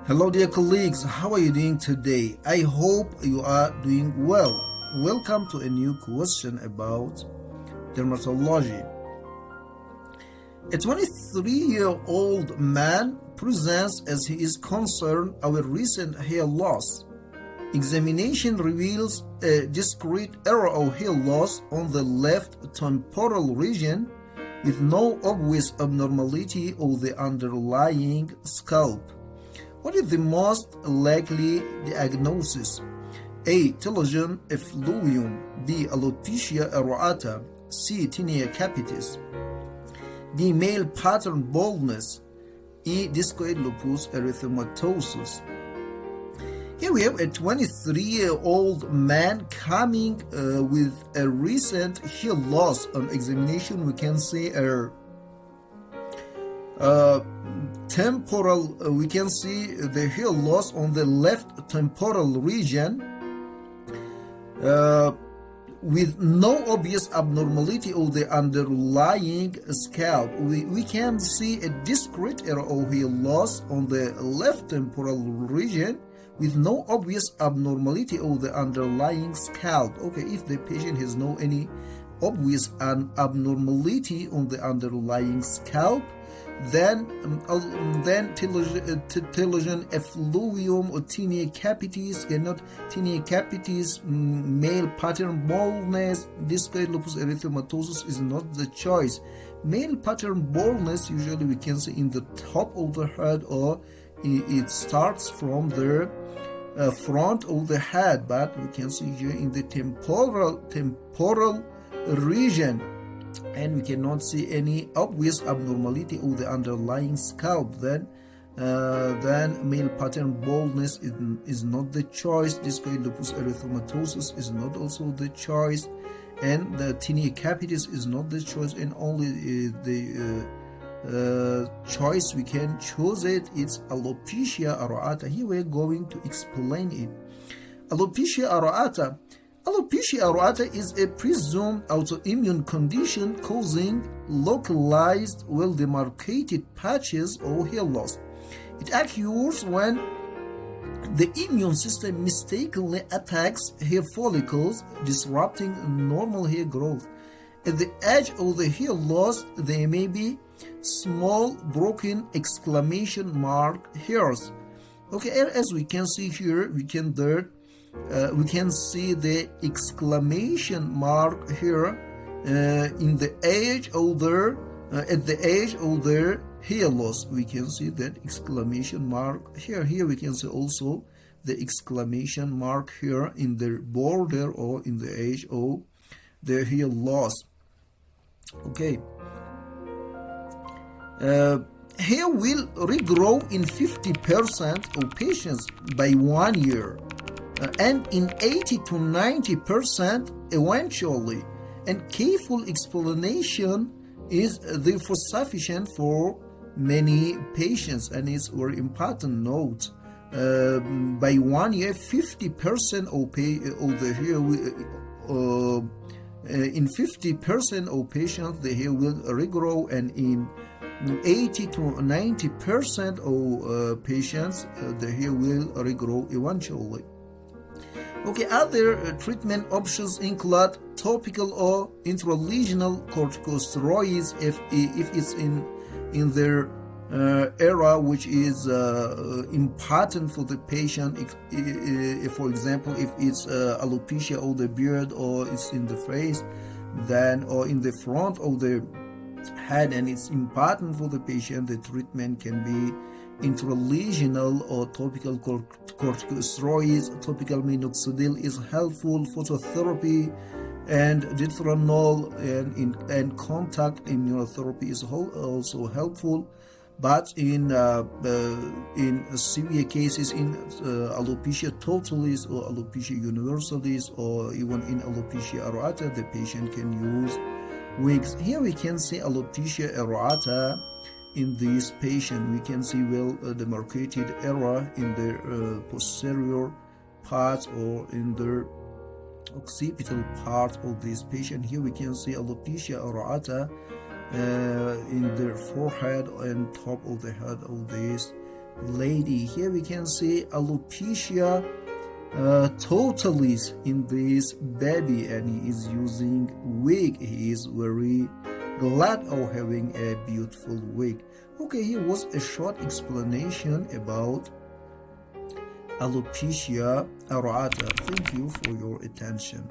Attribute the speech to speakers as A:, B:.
A: Hello dear colleagues, how are you doing today? I hope you are doing well. Welcome to a new question about dermatology. A 23-year-old man presents as he is concerned about recent hair loss. Examination reveals a discrete area of hair loss on the left temporal region with no obvious abnormality of the underlying scalp. What is the most likely diagnosis? A. Telogen effluvium. B. Alopecia areata. C. Tinea capitis. D. Male pattern baldness. E. Discoid lupus erythematosus. Here we have a 23-year-old man coming with a recent hair loss. On examination, we can see a temporal, we can see the hair loss on the left temporal region with no obvious abnormality of the underlying scalp. We can see a discrete area of hair loss on the left temporal region with no obvious abnormality of the underlying scalp. Okay, if the patient has no any obvious abnormality on the underlying scalp, then telogen effluvium or tinea capitis, male pattern baldness, discoid lupus erythematosus is not the choice. Male pattern baldness usually we can see in the top of the head, or it starts from the front of the head, but we can see here in the temporal region, and we cannot see any obvious abnormality of the underlying scalp. Then male pattern baldness is not the choice. Discoid lupus erythematosus is not also the choice, and the tinea capitis is not the choice, and only the choice we can choose it's alopecia areata. Here we're going to explain it. Alopecia areata. Alopecia areata is a presumed autoimmune condition causing localized, well-demarcated patches of hair loss. It occurs when the immune system mistakenly attacks hair follicles, disrupting normal hair growth. At the edge of the hair loss, there may be small broken exclamation mark hairs. Okay, as we can see here, we can see the exclamation mark here in the edge of their at the edge of their hair loss. We can see that exclamation mark here. Here we can see also the exclamation mark here in the border or in the edge of their hair loss. Okay. Hair will regrow in 50% of patients by 1 year, and in 80 to 90% eventually. And careful explanation is therefore sufficient for many patients, and it's a very important note. By 1 year, 50% of the hair will, in 50% of patients the hair will regrow, and in 80 to 90% of patients the hair will regrow eventually. Okay, other treatment options include topical or intralesional corticosteroids if it's in their area which is important for the patient. If, for example, if it's alopecia of the beard, or it's in the face, then or in the front of the head, and it's important for the patient, the treatment can be intralesional or topical corticosteroids. Topical minoxidil is helpful. Phototherapy and ditronol and contact immunotherapy is also helpful. But in severe cases, in alopecia totalis or alopecia universalis, or even in alopecia areata, the patient can use wigs. Here we can see alopecia areata. In this patient, we can see well-demarcated area in the posterior part or in the occipital part of this patient. Here we can see alopecia areata in the forehead and top of the head of this lady. Here we can see alopecia totalis in this baby, and he is using wig. He is very glad of having a beautiful wig. Okay, here was a short explanation about alopecia areata. Thank you for your attention.